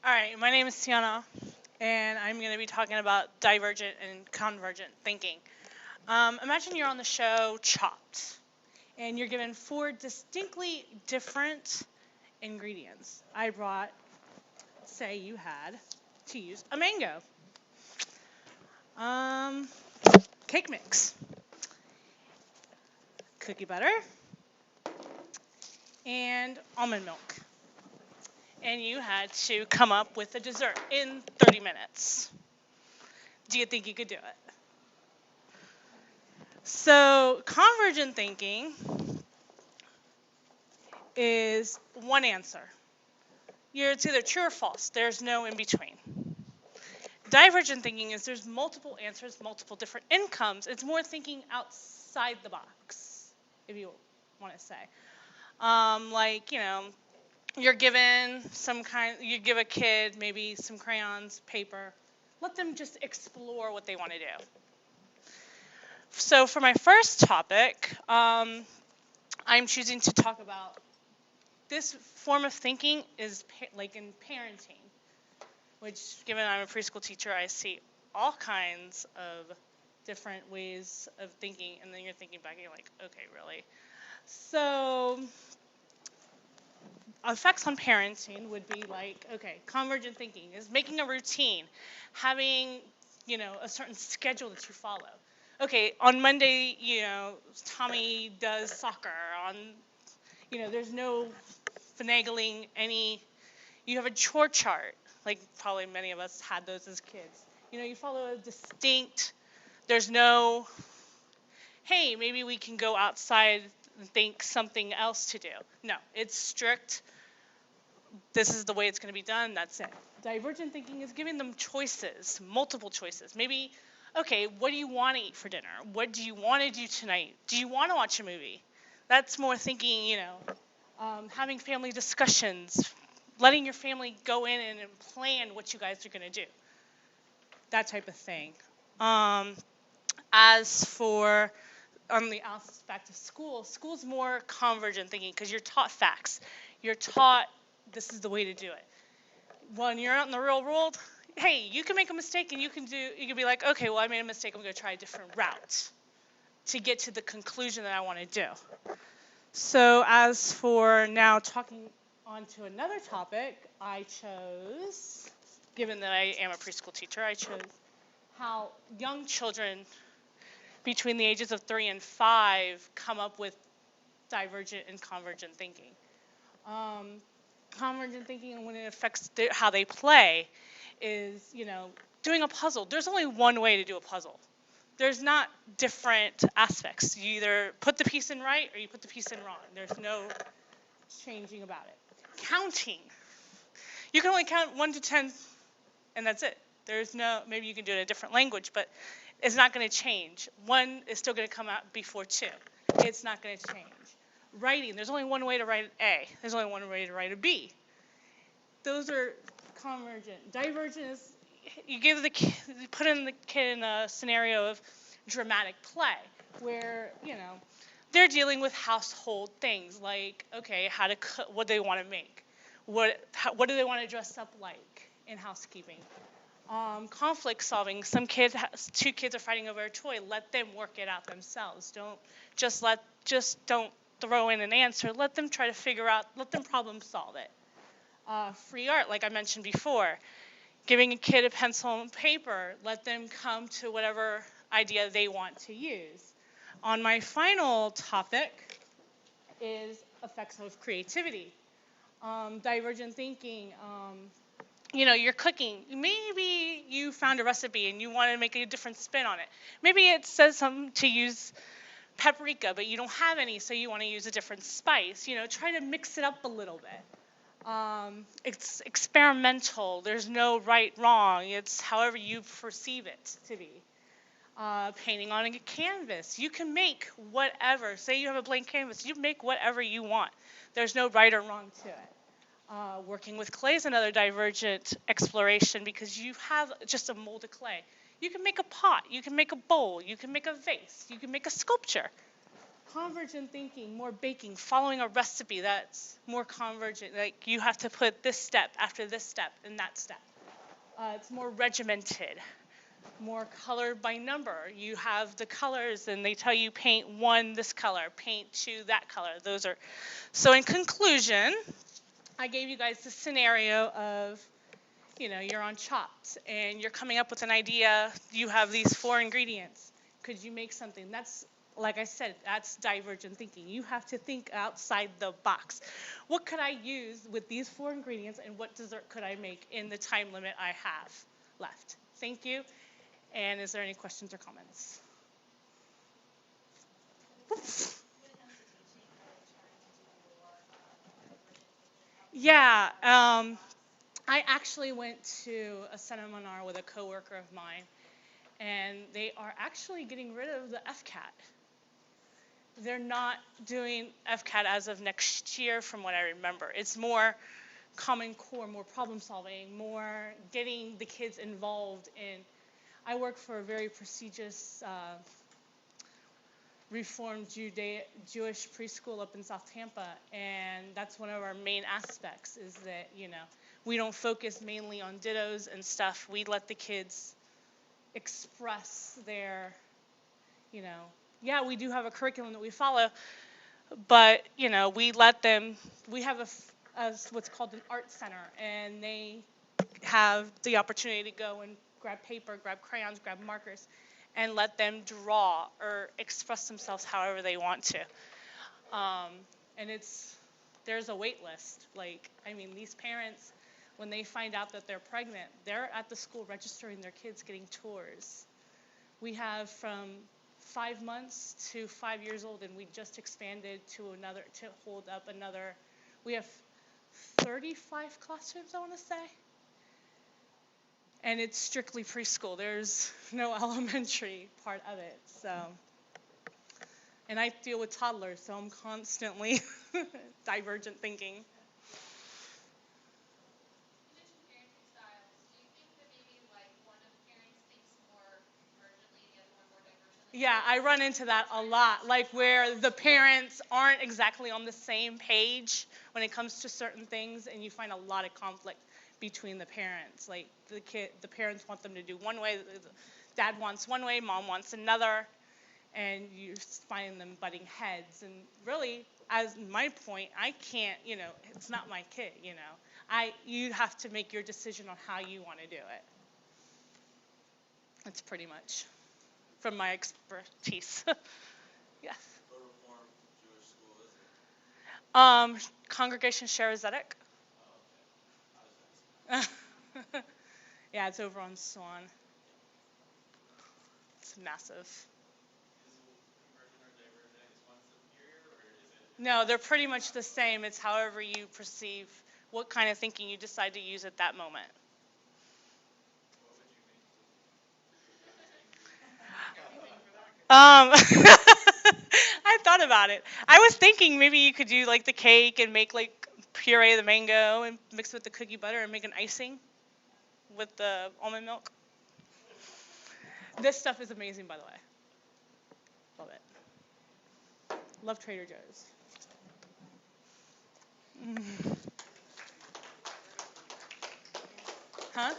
All right, my name is Ciana, and I'm going to be talking about divergent and convergent thinking. Imagine you're on the show Chopped, and you're given four distinctly different ingredients. I brought, say you had to use a mango, um, cake mix, cookie butter, and almond milk. And you had to come up with a dessert in 30 minutes. Do you think you could do it? So, convergent thinking is one answer. It's either true or false. There's no in between. Divergent thinking is there's multiple answers, multiple different incomes. It's more thinking outside the box, if you want to say. You're given you give a kid maybe some crayons, paper. Let them just explore what they want to do. So for my first topic, I'm choosing to talk about this form of thinking is like in parenting, which, given I'm a preschool teacher, I see all kinds of different ways of thinking, and then you're thinking back and you're like, okay, really? So effects on parenting would be like, okay, convergent thinking is making a routine, having, a certain schedule that you follow. Okay, on Monday, Tommy does soccer. There's no finagling you have a chore chart, like probably many of us had those as kids. You follow a distinct, there's no, hey, maybe we can go outside and think something else to do. No, it's strict. This is the way it's going to be done. That's it. Divergent thinking is giving them choices, multiple choices. Maybe, okay, what do you want to eat for dinner? What do you want to do tonight? Do you want to watch a movie? That's more thinking, having family discussions, letting your family go in and plan what you guys are going to do. That type of thing. As for on the aspect of school's more convergent thinking because you're taught facts. You're taught this is the way to do it. When you're out in the real world, hey, you can make a mistake and you can be like, okay, well, I made a mistake. I'm going to try a different route to get to the conclusion that I want to do. So as for now talking on to another topic, I chose, given that I am a preschool teacher, I chose how young children between the ages of 3 and 5 come up with divergent and convergent thinking. Convergent thinking, when it affects how they play, is, doing a puzzle. There's only one way to do a puzzle. There's not different aspects. You either put the piece in right or you put the piece in wrong. There's no changing about it. Counting. You can only count 1 to 10, and that's it. There's no, maybe you can do it in a different language, but it's not going to change. 1 is still going to come out before 2. It's not going to change. Writing, there's only one way to write an A. There's only one way to write a B. Those are convergent. Divergent is you put in the kid in a scenario of dramatic play where, they're dealing with household things like, okay, how to cook, what do they want to make? What do they want to dress up like in housekeeping? Conflict solving. Two kids are fighting over a toy. Let them work it out themselves. Don't throw in an answer. Let them try to figure out. Let them problem solve it. Free art, like I mentioned before. Giving a kid a pencil and paper. Let them come to whatever idea they want to use. On my final topic is effects of creativity. Divergent thinking. You're cooking. Maybe you found a recipe and you want to make a different spin on it. Maybe it says something to use paprika, but you don't have any, so you want to use a different spice. Try to mix it up a little bit. It's experimental. There's no right, wrong. It's however you perceive it to be. Painting on a canvas. You can make whatever. Say you have a blank canvas. You make whatever you want. There's no right or wrong to it. Working with clay is another divergent exploration because you have just a mold of clay. You can make a pot, you can make a bowl, you can make a vase, you can make a sculpture. convergent thinking, more baking, following a recipe that's more convergent. Like you have to put this step after this step and that step. It's more regimented, more color by number. You have the colors and they tell you paint 1 this color, paint 2 that color. Those are, so in conclusion, I gave you guys the scenario of, you're on Chopped and you're coming up with an idea. You have these 4 ingredients. Could you make something? That's, like I said, that's divergent thinking. You have to think outside the box. What could I use with these 4 ingredients and what dessert could I make in the time limit I have left? Thank you. And is there any questions or comments? Yeah, I actually went to a seminar with a coworker of mine, and they are actually getting rid of the FCAT. They're not doing FCAT as of next year, from what I remember. It's more Common Core, more problem solving, more getting the kids involved in. I work for a very prestigious Reformed Jewish preschool up in South Tampa, and that's one of our main aspects is that, we don't focus mainly on dittos and stuff. We let the kids express their, yeah, we do have a curriculum that we follow, but, we let them, we have what's called an art center, and they have the opportunity to go and grab paper, grab crayons, grab markers, and let them draw or express themselves however they want to. And there's a wait list. These parents, when they find out that they're pregnant, they're at the school registering their kids, getting tours. We have from 5 months to 5 years old, and we just expanded to hold up another, we have 35 classrooms, I want to say. And it's strictly preschool. There's no elementary part of it. And I deal with toddlers, so I'm constantly divergent thinking. You mentioned parenting styles. Do you think that maybe one of the parents thinks more convergently, the other one more divergently? Yeah, I run into that a lot, where the parents aren't exactly on the same page when it comes to certain things, and you find a lot of conflict between the parents. The parents want them to do one way, dad wants one way, mom wants another, and you find them butting heads. And really, as my point, I can't, it's not my kid, you have to make your decision on how you want to do it. That's pretty much from my expertise. Yes. What Reformed Jewish school is it? Congregation Sharazetic. Oh, okay. Yeah, it's over on Swan. It's massive. Is convergent or divergent, is one superior or is it? No, they're pretty much the same. It's however you perceive, what kind of thinking you decide to use at that moment. What would you make? I thought about it. I was thinking maybe you could do the cake and make puree of the mango and mix it with the cookie butter and make an icing with the almond milk. This stuff is amazing, by the way. Love it. Love Trader Joe's. Huh?